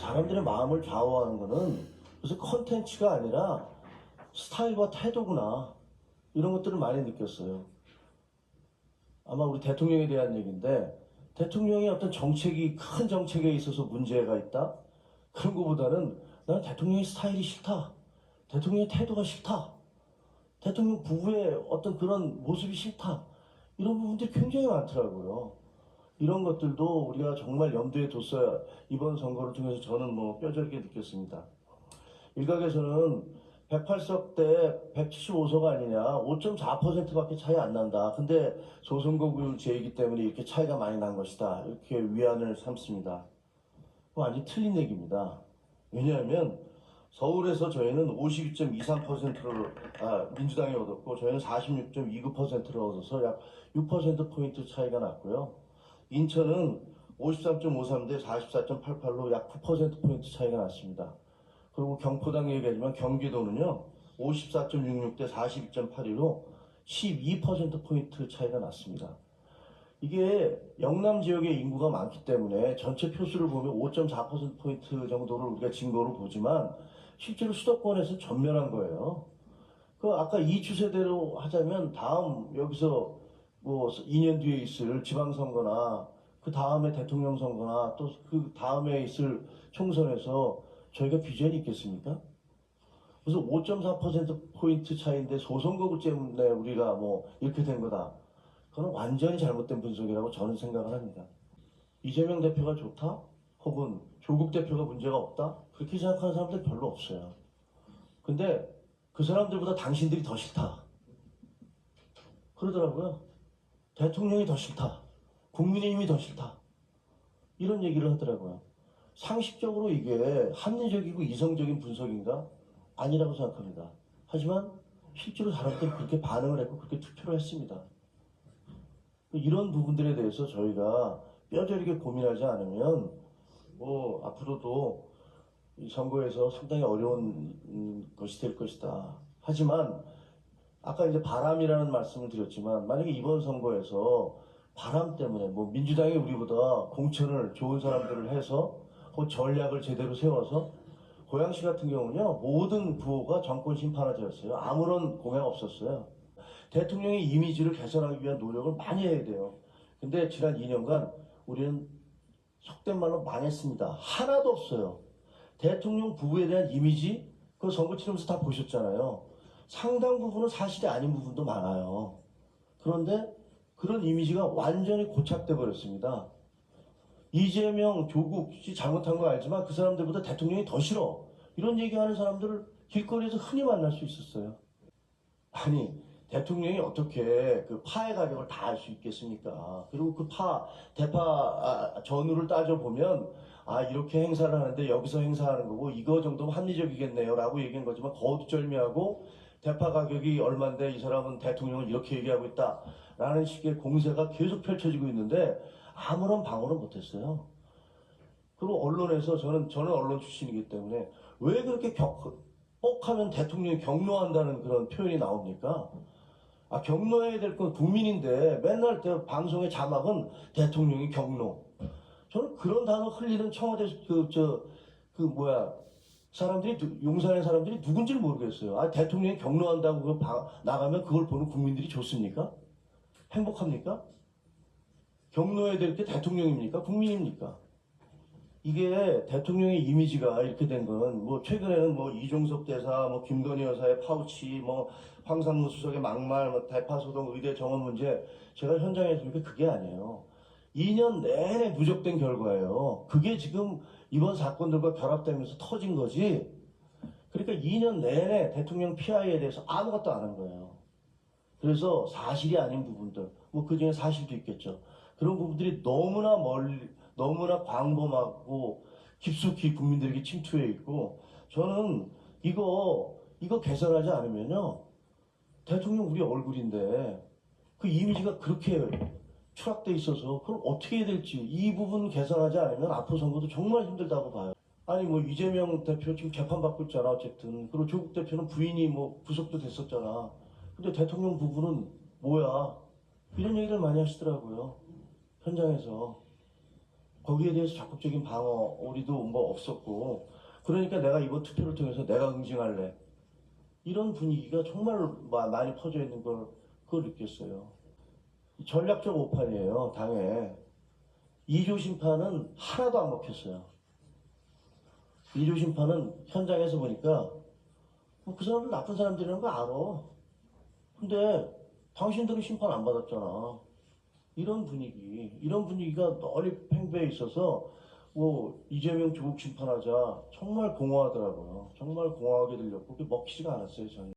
사람들의 마음을 좌우하는 거는 무슨 컨텐츠가 아니라 스타일과 태도구나. 이런 것들을 많이 느꼈어요. 아마 우리 대통령에 대한 얘기인데, 대통령이 어떤 정책이, 큰 정책에 있어서 문제가 있다? 그런 것보다는 나는 대통령의 스타일이 싫다. 대통령의 태도가 싫다. 대통령 부부의 어떤 그런 모습이 싫다. 이런 부분들이 굉장히 많더라고요. 이런 것들도 우리가 정말 염두에 뒀어야 이번 선거를 통해서 저는 뭐 뼈저리게 느꼈습니다. 일각에서는 108석 대 175석 아니냐, 5.4%밖에 차이 안 난다. 근데 소선거구율 제이기 때문에 이렇게 차이가 많이 난 것이다. 이렇게 위안을 삼습니다. 완전히 틀린 얘기입니다. 왜냐하면 서울에서 저희는 52.23%를 민주당이 얻었고, 저희는 46.29%를 얻어서 약 6%포인트 차이가 났고요. 인천은 53.53 대 44.88로 약 9%포인트 차이가 났습니다. 그리고 경포당 얘기하지만 경기도는요, 54.66 대 42.82로 12%포인트 차이가 났습니다. 이게 영남 지역의 인구가 많기 때문에 전체 표수를 보면 5.4%포인트 정도를 우리가 증거로 보지만 실제로 수도권에서 전멸한 거예요. 그 아까 이 추세대로 하자면 다음 여기서 뭐 2년 뒤에 있을 지방선거나 그 다음에 대통령 선거나 또 그 다음에 있을 총선에서 저희가 비전이 있겠습니까? 그래서 5.4%포인트 차이인데 소선거구 때문에 우리가 뭐 이렇게 된 거다. 그건 완전히 잘못된 분석이라고 저는 생각을 합니다. 이재명 대표가 좋다? 혹은 조국 대표가 문제가 없다? 그렇게 생각하는 사람들 별로 없어요. 근데 그 사람들보다 당신들이 더 싫다. 그러더라고요. 대통령이 더 싫다. 국민의힘이 더 싫다. 이런 얘기를 하더라고요. 상식적으로 이게 합리적이고 이성적인 분석인가? 아니라고 생각합니다. 하지만 실제로 사람들이 그렇게 반응을 했고 그렇게 투표를 했습니다. 이런 부분들에 대해서 저희가 뼈저리게 고민하지 않으면 뭐 앞으로도 이 선거에서 상당히 어려운 것이 될 것이다. 하지만 아까 이제 바람이라는 말씀을 드렸지만 만약에 이번 선거에서 바람 때문에 뭐 민주당이 우리보다 공천을 좋은 사람들을 해서 그 전략을 제대로 세워서 고양시 같은 경우는요 모든 구호가 정권 심판하자였어요. 아무런 공약 없었어요. 대통령의 이미지를 개선하기 위한 노력을 많이 해야 돼요. 근데 지난 2년간 우리는 속된 말로 망했습니다. 하나도 없어요. 대통령 부부에 대한 이미지, 그 선거 치르면서 다 보셨잖아요. 상당 부분은 사실이 아닌 부분도 많아요. 그런데 그런 이미지가 완전히 고착돼 버렸습니다. 이재명, 조국이 잘못한 거 알지만 그 사람들보다 대통령이 더 싫어. 이런 얘기하는 사람들을 길거리에서 흔히 만날 수 있었어요. 아니, 대통령이 어떻게 그 파의 가격을 다 알 수 있겠습니까? 그리고 그 대파 전후를 따져보면, 이렇게 행사를 하는데 여기서 행사하는 거고, 이거 정도면 합리적이겠네요. 라고 얘기한 거지만, 거두절미하고, 대파 가격이 얼만데 이 사람은 대통령을 이렇게 얘기하고 있다. 라는 식의 공세가 계속 펼쳐지고 있는데, 아무런 방어를 못했어요. 그리고 언론에서, 저는 언론 출신이기 때문에, 왜 그렇게 꼭 하면 대통령이 경로한다는 그런 표현이 나옵니까? 경로해야 될 건 국민인데 맨날 방송의 자막은 대통령이 경로. 저는 그런 단어 흘리는 청와대 사람들이 용산의 사람들이 누군지를 모르겠어요. 대통령이 경로한다고 나가면 그걸 보는 국민들이 좋습니까? 행복합니까? 경로해야 될 게 대통령입니까? 국민입니까? 이게 대통령의 이미지가 이렇게 된 건 뭐 최근에는 뭐 이종석 대사, 뭐 김건희 여사의 파우치, 뭐 황상무 수석의 막말, 뭐 대파소동 의대 정원 문제, 제가 현장에서 보니까 그게 아니에요. 2년 내내 누적된 결과예요. 그게 지금 이번 사건들과 결합되면서 터진 거지. 그러니까 2년 내내 대통령 PI에 대해서 아무것도 안 한 거예요. 그래서 사실이 아닌 부분들, 뭐 그중에 사실도 있겠죠. 그런 부분들이 너무나 광범하고 깊숙이 국민들에게 침투해 있고, 저는 이거 개선하지 않으면요, 대통령 우리 얼굴인데, 그 이미지가 그렇게 추락돼 있어서, 그럼 어떻게 해야 될지, 이 부분 개선하지 않으면 앞으로 선거도 정말 힘들다고 봐요. 아니, 뭐, 이재명 대표 지금 재판받고 있잖아, 어쨌든. 그리고 조국 대표는 부인이 뭐, 구속도 됐었잖아. 근데 대통령 부부는 뭐야? 이런 얘기를 많이 하시더라고요. 현장에서. 거기에 대해서 적극적인 방어, 우리도 뭐 없었고, 그러니까 내가 이번 투표를 통해서 내가 응징할래. 이런 분위기가 정말 많이 퍼져 있는 걸, 그걸 느꼈어요. 전략적 오판이에요, 당에. 이조 심판은 하나도 안 먹혔어요. 이조 심판은 현장에서 보니까 그 사람들 나쁜 사람들이라는 거 알아. 근데 당신들은 심판 안 받았잖아. 이런 분위기가 널리 팽배해 있어서 뭐 이재명 조국 심판하자 정말 공허하더라고요. 정말 공허하게 들렸고 그게 먹히지가 않았어요, 저는.